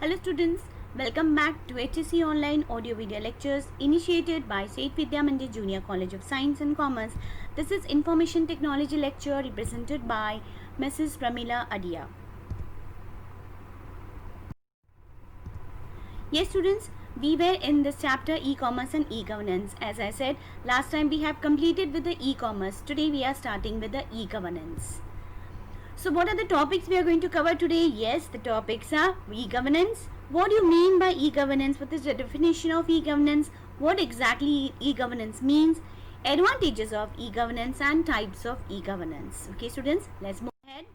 Hello students, welcome back to HSC Online Audio Video Lectures initiated by Seth Vidya Mandir Junior College of Science and Commerce. This is Information Technology lecture represented by Mrs. Pramila Adia. Yes students, we were in this chapter e-commerce and e-governance. As I said, last time we have completed with the e-commerce. Today we are starting with the e-governance. So what are the topics we are going to cover today? Yes, the topics are e-governance. What do you mean by e-governance? What is the definition of e-governance? What exactly e-governance means? Advantages of e-governance and types of e-governance. Okay students, let's move ahead.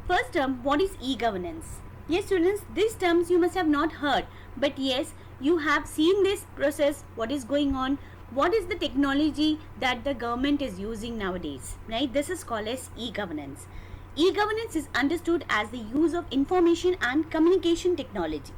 First term, what is e-governance? Yes students, these terms you must have not heard, but yes, you have seen this process, what is going on. What is the technology that the government is using nowadays, right? This is called as e-governance. E-governance is understood as the use of information and communication technology,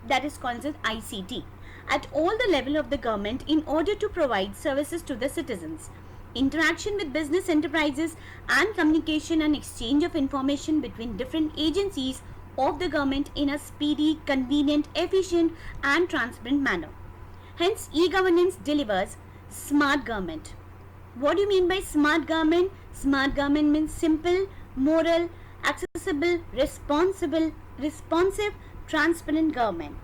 that is called as ICT, at all the level of the government in order to provide services to the citizens. Interaction with business enterprises and communication and exchange of information between different agencies of the government in a speedy, convenient, efficient and transparent manner. Hence, e-governance delivers smart government. What do you mean by smart government? Smart government means simple, moral, accessible, responsive, transparent government.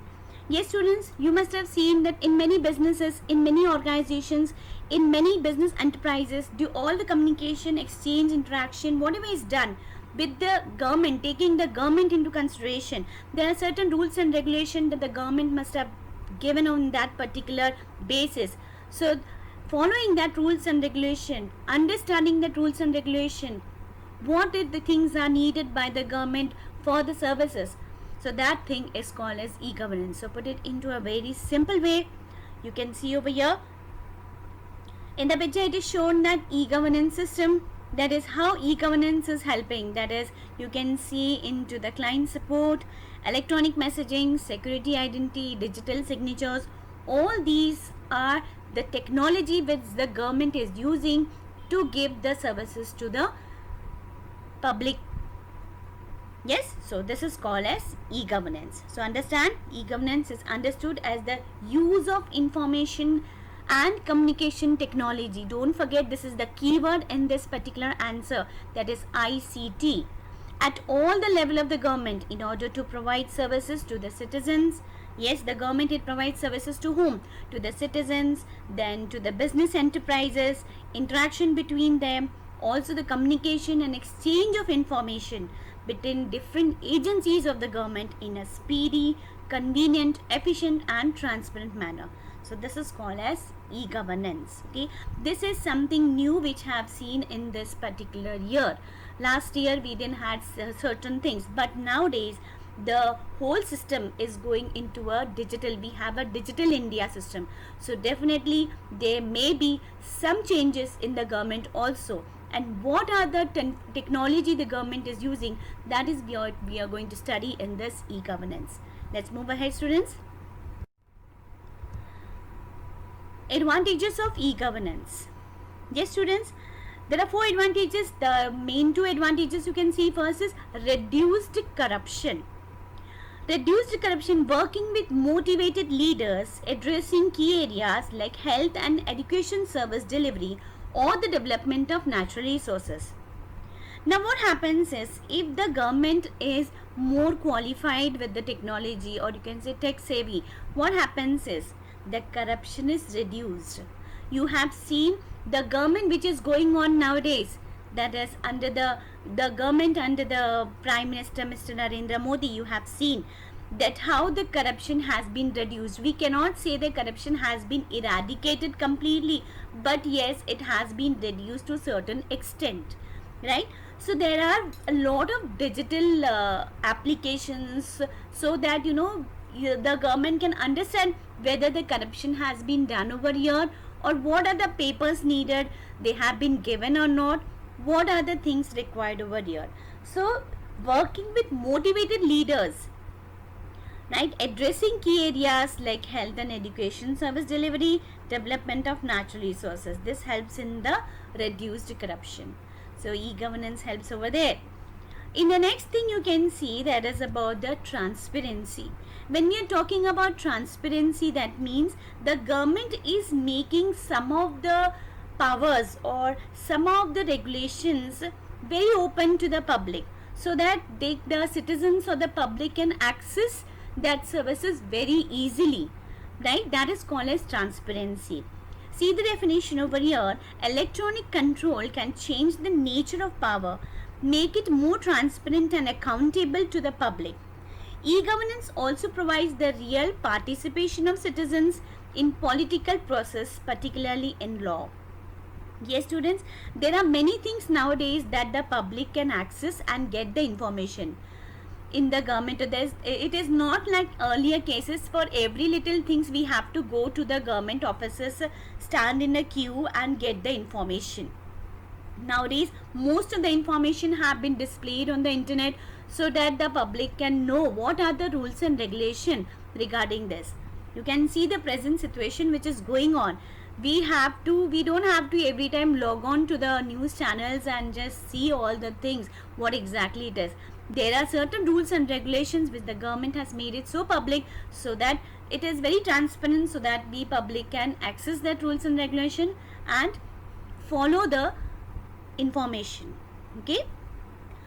Yes, students, you must have seen that in many businesses, in many organizations, in many business enterprises, all the communication, exchange, interaction, whatever is done with the government, taking the government into consideration, there are certain rules and regulations that the government must have given on that particular basis. So following that rules and regulation, understanding that rules and regulation, what if the things are needed by the government for the services, so that thing is called as e-governance. So put it into a very simple way. You can see over here in the picture it is shown that e-governance system, that is how e-governance is helping. That is, you can see into the client support, electronic messaging, security identity, digital signatures. All these are the technology which the government is using to give the services to the public. Yes, so this is called as e-governance. So understand, e-governance is understood as the use of information and communication technology. Don't forget, this is the keyword in this particular answer, that is ICT, at all the level of the government in order to provide services to the citizens. Yes, the government, it provides services to whom? To the citizens, then to the business enterprises, interaction between them, also the communication and exchange of information between different agencies of the government in a speedy, convenient, efficient and transparent manner. So this is called as e-governance. Okay, this is something new which have seen in this particular year. Last year we didn't had certain things, but nowadays the whole system is going into a digital. We have a digital India system. So definitely there may be some changes in the government also. And what are the technology the government is using, that is what we are going to study in this e-governance. Let's move ahead students. Advantages of e-governance. Yes students, there are 4 advantages. The main 2 advantages you can see. First is reduced corruption. Reduced corruption, working with motivated leaders, addressing key areas like health and education service delivery or the development of natural resources. Now what happens is, if the government is more qualified with the technology, or you can say tech savvy, what happens is the corruption is reduced. You have seen the government which is going on nowadays, that is under the government under the Prime Minister Mr. Narendra Modi, you have seen that how the corruption has been reduced. We cannot say the corruption has been eradicated completely, but yes, it has been reduced to a certain extent, right? So there are a lot of digital applications, so that the government can understand whether the corruption has been done over here, or what are the papers needed, they have been given or not, what are the things required over here. So working with motivated leaders, right, addressing key areas like health and education service delivery, development of natural resources, this helps in the reduced corruption. So e-governance helps over there. In the next thing you can see, that is about the transparency. When we are talking about transparency, that means the government is making some of the powers or some of the regulations very open to the public, so that the citizens or the public can access that services very easily, right? That is called as transparency. See the definition over here. Electronic control can change the nature of power, make it more transparent and accountable to the public. E-governance also provides the real participation of citizens in political process, particularly in law. Yes, students, there are many things nowadays that the public can access and get the information in the government. It is not like earlier cases. For every little things we have to go to the government offices, stand in a queue and get the information. Nowadays most of the information have been displayed on the internet, so that the public can know what are the rules and regulation regarding this. You can see the present situation which is going on. We don't have to every time log on to the news channels and just see all the things what exactly it is. There are certain rules and regulations which the government has made it so public, so that it is very transparent, so that the public can access that rules and regulation and follow the information. Okay,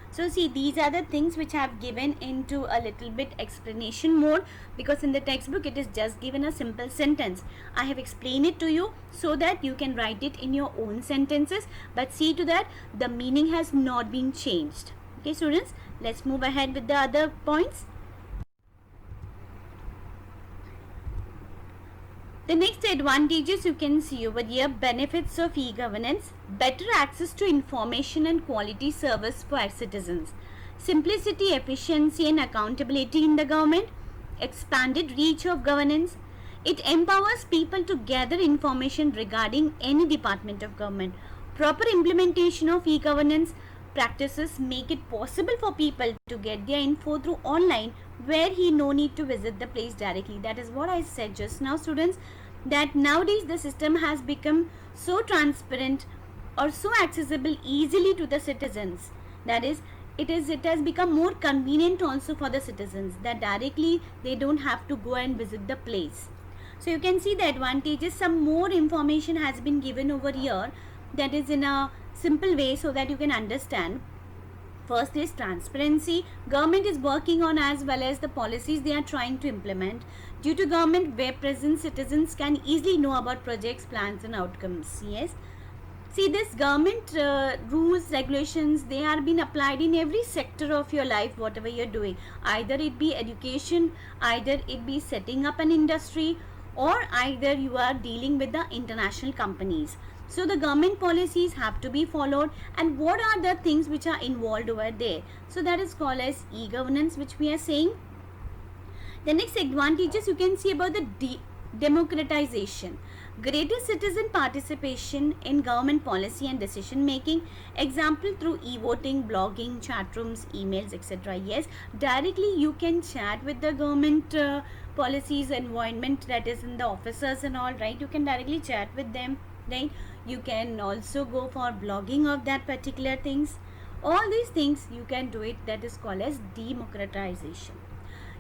so see, these are the things which I have given into a little bit explanation mode, because in the textbook it is just given a simple sentence. I have explained it to you so that you can write it in your own sentences, but see to that the meaning has not been changed. Okay students, let's move ahead with the other points. The next advantages you can see over here: benefits of e-governance, better access to information and quality service for our citizens, simplicity, efficiency and accountability in the government, expanded reach of governance. It empowers people to gather information regarding any department of government. Proper implementation of e-governance practices make it possible for people to get their info through online, where he no need to visit the place directly. That is what I said just now, students, that nowadays the system has become so transparent or so accessible easily to the citizens. That is, it has become more convenient also for the citizens, that directly they don't have to go and visit the place. So you can see the advantages. Some more information has been given over here, that is in a simple way, so that you can understand. First is transparency. Government is working on as well as the policies they are trying to implement. Due to government web presence, citizens can easily know about projects, plans and outcomes. Yes. See, this government rules, regulations, they are being applied in every sector of your life, whatever you're doing. Either it be education, either it be setting up an industry, or either you are dealing with the international companies. So the government policies have to be followed, and what are the things which are involved over there. So that is called as e-governance, which we are saying. The next advantages you can see about the democratization. Greater citizen participation in government policy and decision making. Example, through e-voting, blogging, chat rooms, emails, etc. Yes, directly you can chat with the government policies, environment, that is in the officers and all, right? You can directly chat with them, right? You can also go for blogging of that particular things. All these things you can do it. That is called as democratization.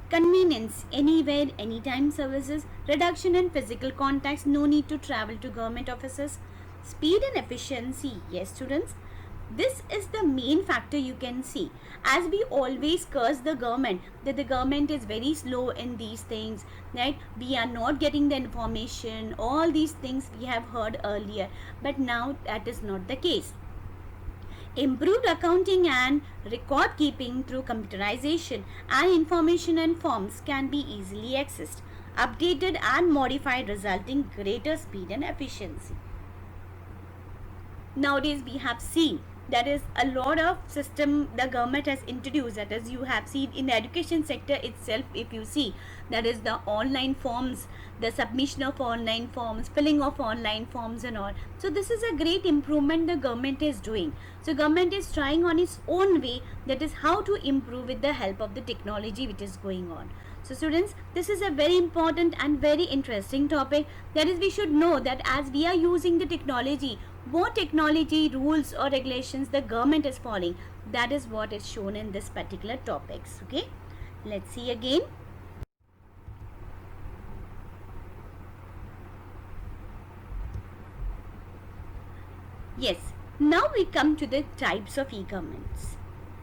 Convenience, anywhere, anytime services, reduction in physical contacts, no need to travel to government offices. Speed and efficiency, yes students, this is the main factor you can see. As we always curse the government, that the government is very slow in these things, right? We are not getting the information, all these things we have heard earlier, but now that is not the case. Improved accounting and record keeping through computerization, and information and forms can be easily accessed, updated and modified, resulting greater speed and efficiency. Nowadays we have seen that is a lot of system the government has introduced, that is you have seen in the education sector itself. If you see, that is the online forms, the submission of online forms, filling of online forms and all. So this is a great improvement the government is doing. So government is trying on its own way, that is how to improve with the help of the technology which is going on. So students, this is a very important and very interesting topic. That is, we should know that as we are using the technology, what technology rules or regulations the government is following. That is what is shown in this particular topics. Okay, let's see again. Yes, now we come to the types of e-governance.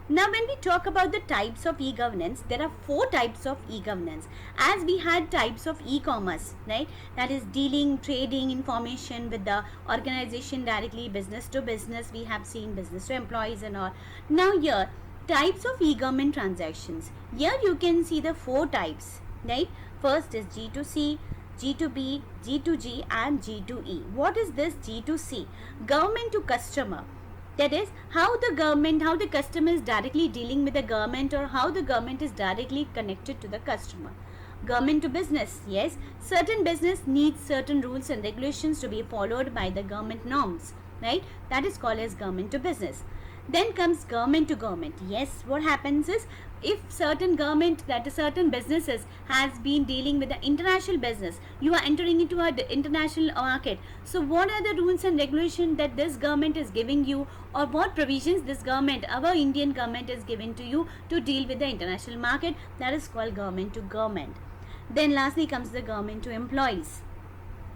Now when we talk about the types of e-governance, there are 4 types of e-governance. As we had types of e-commerce, right? That is dealing, trading information with the organization directly, business to business. We have seen business to employees and all. Now here, types of e-government transactions. Here you can see the 4 types, right? First is G2C, G2B, G2G and G2E. What is this G2C? Government to customer. That is how the customer is directly dealing with the government, or how the government is directly connected to the customer. Government to business. Yes, certain business needs certain rules and regulations to be followed by the government norms, right? That is called as government to business. Then comes government to government. Yes, what happens is, if certain government, that is certain businesses has been dealing with the international business, you are entering into an international market. So what are the rules and regulations that this government is giving you, or what provisions this government, our Indian government, is giving to you to deal with the international market? That is called government to government. Then lastly comes the government to employees.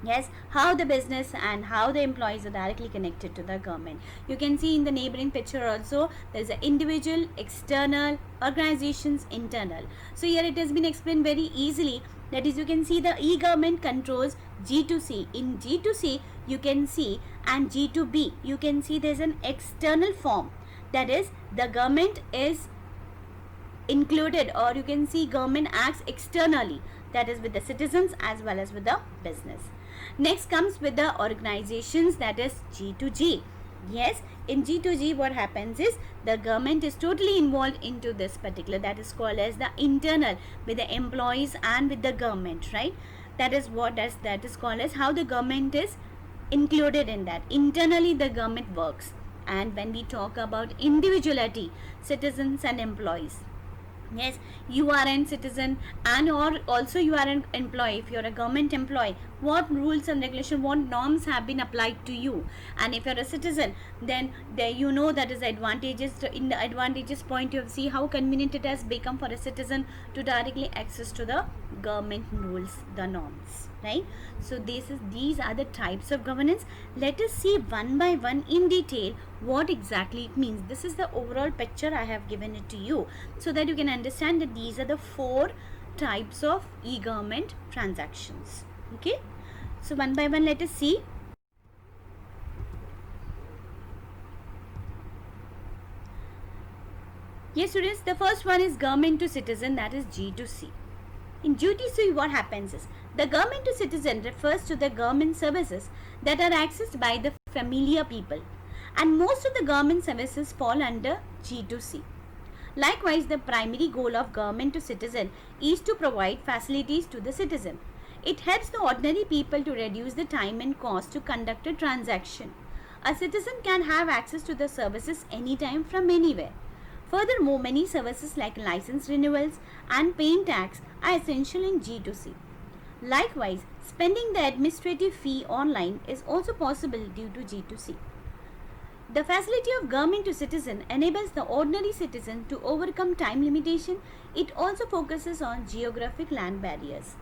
Yes, how the business and how the employees are directly connected to the government. You can see in the neighboring picture also, there is an individual, external, organizations, internal. So here it has been explained very easily. That is, you can see the e-government controls G2C. In G2C you can see, and G2B you can see there is an external form. That is, the government is included, or you can see government acts externally, that is with the citizens as well as with the business. Next comes with the organizations, that is G2G. Yes, in G2G what happens is, the government is totally involved into this particular, that is called as the internal, with the employees and with the government, right? That is what that is called as how the government is included in that. Internally the government works. And when we talk about individuality, citizens and employees, yes, you are a citizen and or also you are an employee. If you are a government employee, what rules and regulation, what norms have been applied to you? And if you are a citizen, then there you know that is advantages. In the advantages point, you see how convenient it has become for a citizen to directly access to the government rules, the norms, right? So these are the types of governance. Let us see one by one in detail what exactly it means. This is the overall picture I have given it to you, so that you can understand that these are the 4 types of e-government transactions. Okay, so one by one let us see. Yes students, the first one is government to citizen, that is G2C. In G2C what happens is, the government to citizen refers to the government services that are accessed by the familiar people, and most of the government services fall under G2C. Likewise, the primary goal of government to citizen is to provide facilities to the citizen. It helps the ordinary people to reduce the time and cost to conduct a transaction. A citizen can have access to the services anytime from anywhere. Furthermore, many services like license renewals and paying tax are essential in G2C. Likewise, spending the administrative fee online is also possible due to G2C. The facility of government to citizen enables the ordinary citizen to overcome time limitation. It also focuses on geographic land barriers.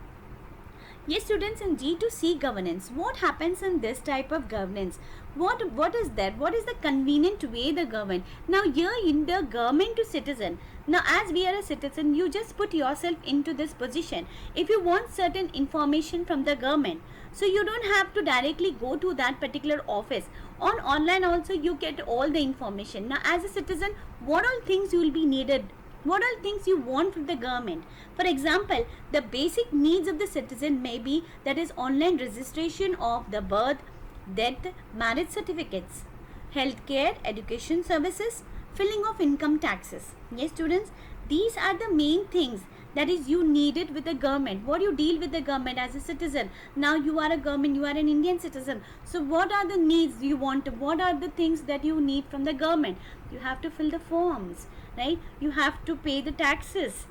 Yes students, in G2C governance, what happens in this type of governance? What is that? What is the convenient way the government? Now here in the government to citizen, now as we are a citizen, you just put yourself into this position. If you want certain information from the government, so you don't have to directly go to that particular office. On online also you get all the information. Now as a citizen, what all things you will be needed? What all things you want from the government? For example, the basic needs of the citizen may be, that is online registration of the birth, death, marriage certificates, healthcare, education services, filling of income taxes. Yes students, these are the main things that is you needed with the government. What you deal with the government as a citizen. Now you are a government, you are an Indian citizen. So what are the needs you want? What are the things that you need from the government? You have to fill the forms, right? You have to pay the taxes.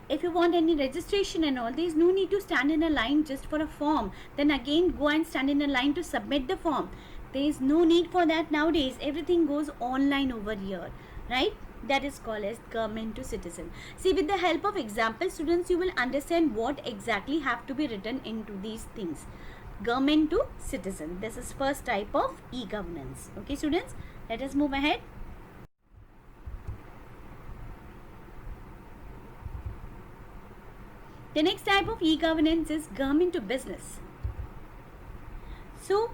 If you want any registration and all, there is no need to stand in a line just for a form. Then again go and stand in a line to submit the form. There is no need for that nowadays. Everything goes online over here, right? That is called as government to citizen. See, with the help of example, students, you will understand what exactly have to be written into these things. Government to citizen. This is first type of e-governance. Okay, students, let us move ahead. The next type of e-governance is government to business. So,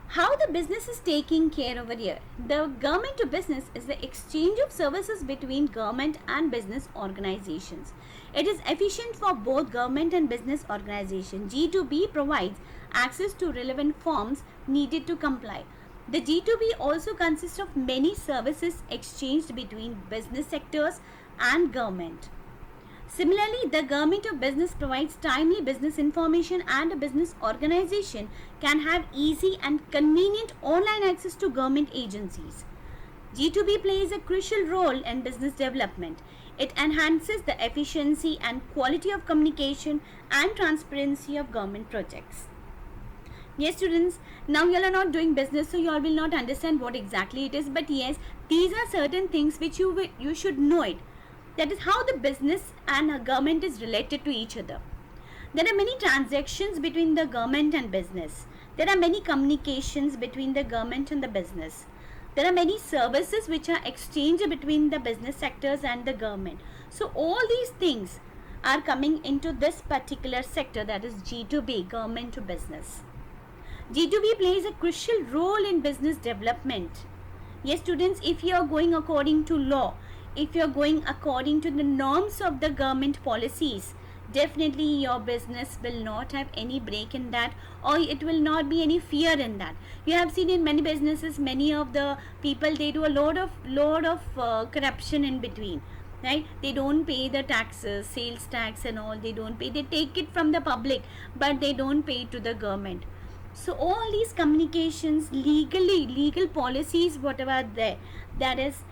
how the business is taking care over here? The government to business is the exchange of services between government and business organizations. It is efficient for both government and business organizations. G2B provides access to relevant forms needed to comply. The G2B also consists of many services exchanged between business sectors and government. Similarly, the government of business provides timely business information, and a business organization can have easy and convenient online access to government agencies. G2B plays a crucial role in business development. It enhances the efficiency and quality of communication and transparency of government projects. Yes, students, now you all are not doing business, so you all will not understand what exactly it is, but yes, these are certain things which you should know it. That is how the business and government is related to each other. There are many transactions between the government and business. There are many communications between the government and the business. There are many services which are exchanged between the business sectors and the government. So all these things are coming into this particular sector, that is G2B, government to business. G2B plays a crucial role in business development. Yes, students, if you are going according to law, if you are going according to the norms of the government policies, definitely your business will not have any break in that, or it will not be any fear in that. You have seen in many businesses, many of the people, they do a lot of corruption in between, right? They don't pay the taxes, sales tax and all, they don't pay. They take it from the public, but they don't pay it to the government. So all these communications, legal policies, whatever are there, that is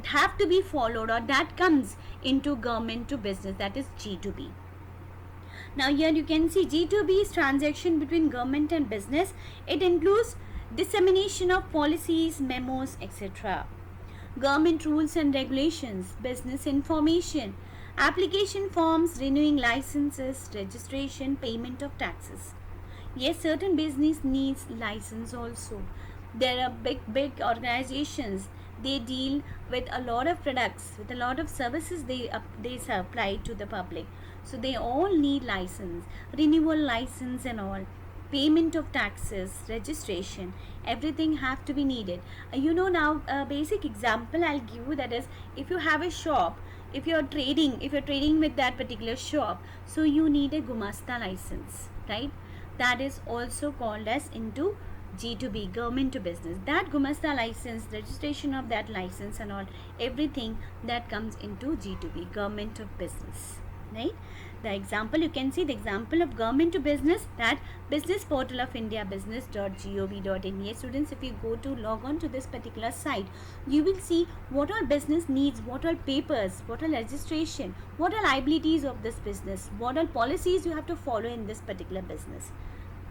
have to be followed, or that comes into government to business, that is G2B. Now here you can see G2B's transaction between government and business. It includes dissemination of policies, memos, etc. Government rules and regulations, business information, application forms, renewing licenses, registration, payment of taxes. Yes, certain business needs license also. There are big organizations, they deal with a lot of products, with a lot of services they supply to the public. So they all need license, renewal license and all, payment of taxes, registration, everything have to be needed. Now a basic example I'll give you, that is, if you have a shop, if you're trading with that particular shop, so you need a gumasta license, right? That is also called as into G2B, government to business. That gumasta license, registration of that license and all, everything that comes into G2B, government of business, right? The example, you can see the example of government to business, that business portal of India, business.gov.in. Yes, students, if you go to log on to this particular site, you will see what all business needs, what all papers, what all registration, what all liabilities of this business, what all policies you have to follow in this particular business.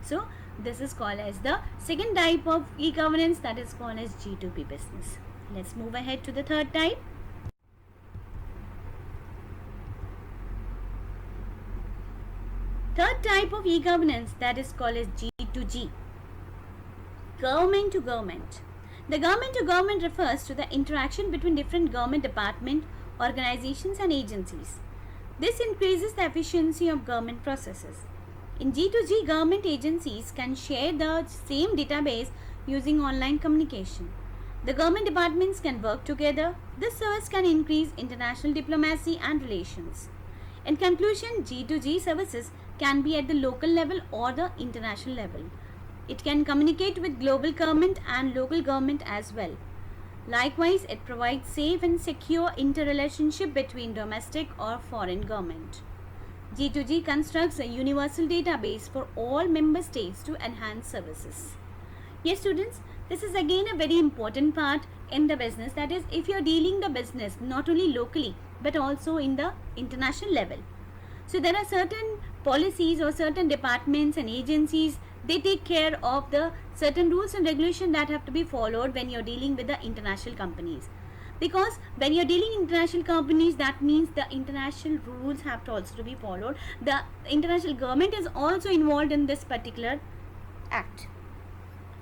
So this is called as the second type of e-governance, that is called as G2B business. Let's move ahead to the third type. Third type of e-governance, that is called as G2G, government to government. The government to government refers to the interaction between different government department, organizations and agencies. This increases the efficiency of government processes. In G2G, government agencies can share the same database using online communication. The government departments can work together. This service can increase international diplomacy and relations. In conclusion, G2G services can be at the local level or the international level. It can communicate with global government and local government as well. Likewise, it provides safe and secure interrelationship between domestic or foreign government. G2G constructs a universal database for all member states to enhance services. Yes, students, this is again a very important part in the business. That is, if you are dealing the business not only locally but also in the international level. So there are certain policies or certain departments and agencies, they take care of the certain rules and regulations that have to be followed when you're dealing with the international companies. because when you're dealing in international companies, that means the international rules have to also to be followed. The international government is also involved in this particular act.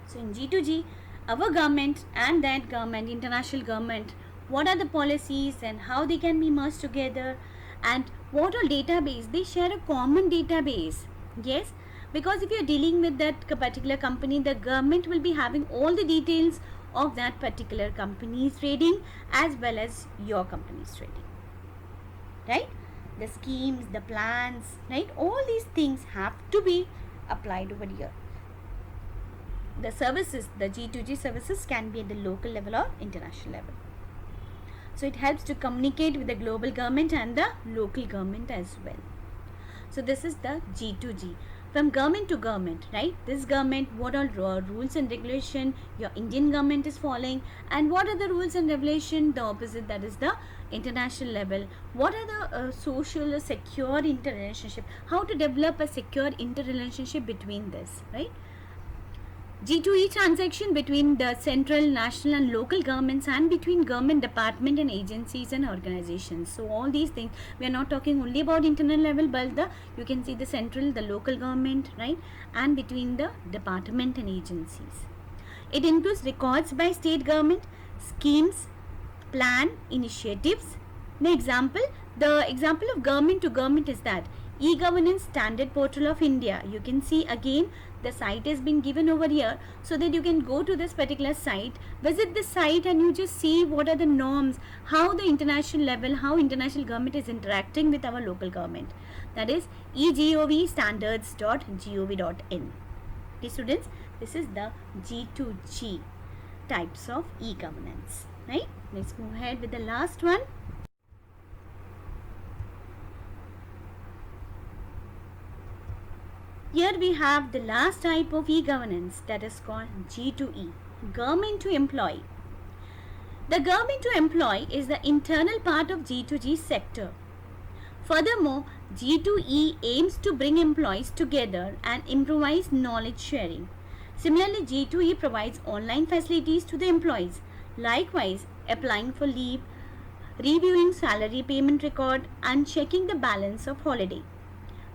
So in G2G, our government and that government, international government, what are the policies and how they can be merged together, and what all database, they share a common database. Yes, because if you're dealing with that particular company, the government will be having all the details of that particular company's trading as well as your company's trading, right? The schemes, the plans, right? All these things have to be applied over here. The services, the G2G services can be at the local level or international level. So it helps to communicate with the global government and the local government as well. So this is the G2G. From government to government, right? This government, what all rules and regulation your Indian government is following, and what are the rules and regulation, the opposite, that is the international level. What are the social secure interrelationship, how to develop a secure interrelationship between this, right? G2E transaction between the central, national and local governments, and between government department and agencies and organizations. So all these things, we are not talking only about internal level, but you can see the central, the local government, right, and between the department and agencies. It includes records by state government, schemes, plan, initiatives. The example of government to government is that e-governance standard portal of India. You can see again the site has been given over here, so that you can go to this particular site, visit this site, and you just see what are the norms, how the international level, how international government is interacting with our local government. That is egovstandards.gov.in. Okay, students, this is the G2G types of e-governance, right? Let's move ahead with the last one. Here we have the last type of e-governance, that is called G2E, government to employee. The government to employee is the internal part of G2G sector. Furthermore, G2E aims to bring employees together and improvise knowledge sharing. Similarly, G2E provides online facilities to the employees, likewise applying for leave, reviewing salary payment record, and checking the balance of holiday.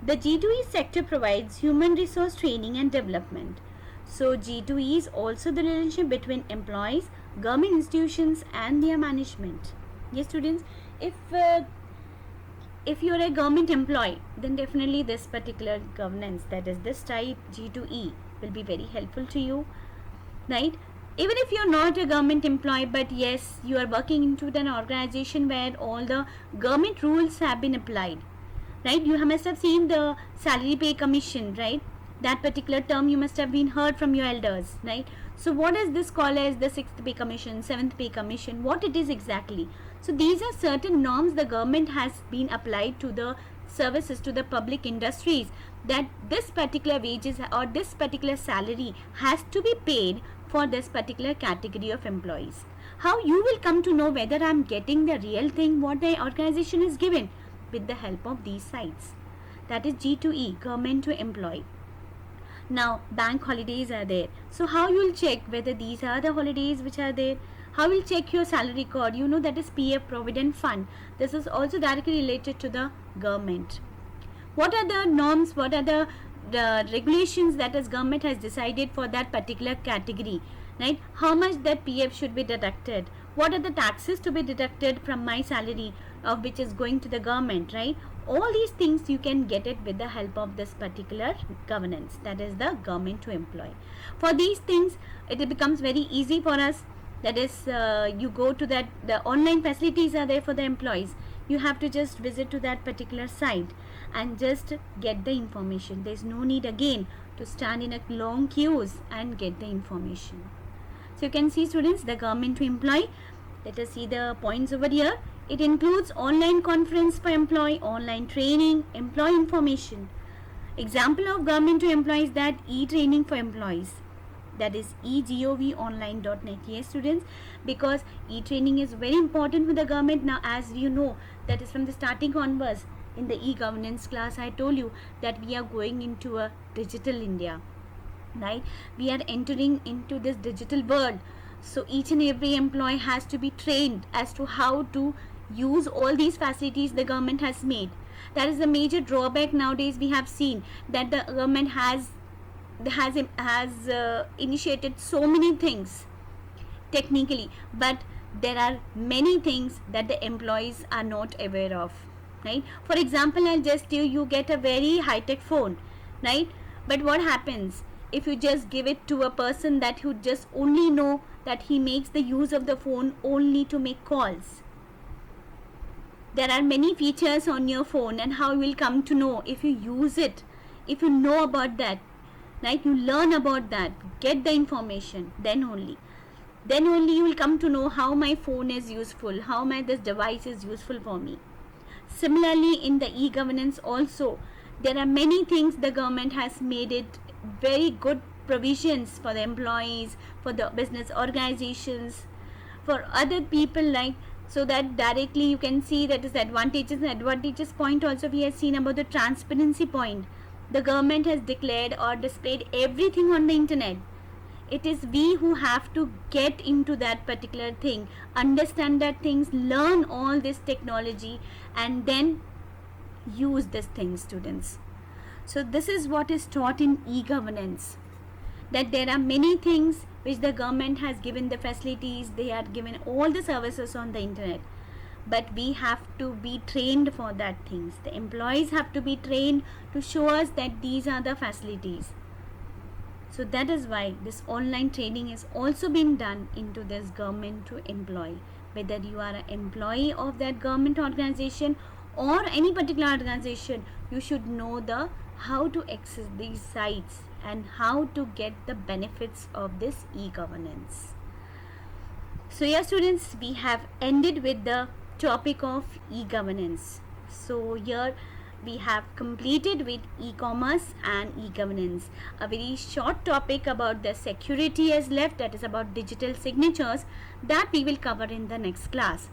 The G2E sector provides human resource training and development. So G2E is also the relationship between employees, government institutions and their management. Yes, students, if you are a government employee, then definitely this particular governance, that is this type G2E, will be very helpful to you, right? Even if you are not a government employee, but yes, you are working into an organization where all the government rules have been applied, right? You must have seen the salary pay commission, right? That particular term you must have been heard from your elders, right? So what is this called as the 6th pay commission, 7th pay commission, what it is exactly? So these are certain norms the government has been applied to the services, to the public industries, that this particular wages or this particular salary has to be paid for this particular category of employees. How you will come to know whether I am getting the real thing what the organization is given? With the help of these sites. That is G2E, government to employee. Now bank holidays are there, so how you will check whether these are the holidays which are there? How will check your salary record? You know, that is PF, Provident Fund. This is also directly related to the government. What are the norms, what are the regulations that as government has decided for that particular category, right? How much that PF should be deducted? What are the taxes to be deducted from my salary, of which is going to the government, right? All these things you can get it with the help of this particular governance, that is the government to employee. For these things, it becomes very easy for us. That is, you go to that, the online facilities are there for the employees. You have to just visit to that particular site and just get the information. There is no need again to stand in a long queues and get the information. So you can see, students, the government to employee. Let us see the points over here. It includes online conference for employee, online training, employee information. Example of government to employee is that e-training for employees. That is egovonline.net. Yes, students, because e-training is very important with the government. Now, as you know, that is from the starting onwards in the e-governance class, I told you that we are going into a digital India, right? We are entering into this digital world. So each and every employee has to be trained as to how to use all these facilities the government has made. That is the major drawback nowadays. We have seen that the government has initiated so many things technically, but there are many things that the employees are not aware of, right? For example, I'll just you get a very high tech phone, right? But what happens if you just give it to a person that who just only know that he makes the use of the phone only to make calls? There are many features on your phone, and how you will come to know if you use it, if you know about that, right? You learn about that, get the information, then only you will come to know how my phone is useful, how my this device is useful for me. Similarly, in the e-governance also, there are many things the government has made it very good provisions for the employees, for the business organizations, for other people, like, so that directly you can see that is advantages point also we have seen about the transparency point. The government has declared or displayed everything on the internet. It is we who have to get into that particular thing, understand that things, learn all this technology, and then use this thing, students. So this is what is taught in e-governance, that there are many things which the government has given the facilities, they are given all the services on the internet, but we have to be trained for that things. The employees have to be trained to show us that these are the facilities. So that is why this online training is also being done into this government to employee. Whether you are an employee of that government organization or any particular organization, you should know the how to access these sites and how to get the benefits of this e-governance. So yeah, students, we have ended with the topic of e-governance. So here we have completed with e-commerce and e-governance. A very short topic about the security is left, that is about digital signatures, that we will cover in the next class.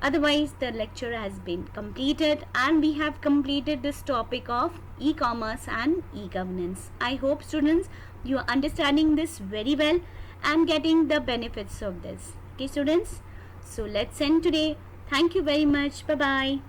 Otherwise, the lecture has been completed and we have completed this topic of e-commerce and e-governance. I hope, students, you are understanding this very well and getting the benefits of this. Okay, students? So let's end today. Thank you very much. Bye-bye.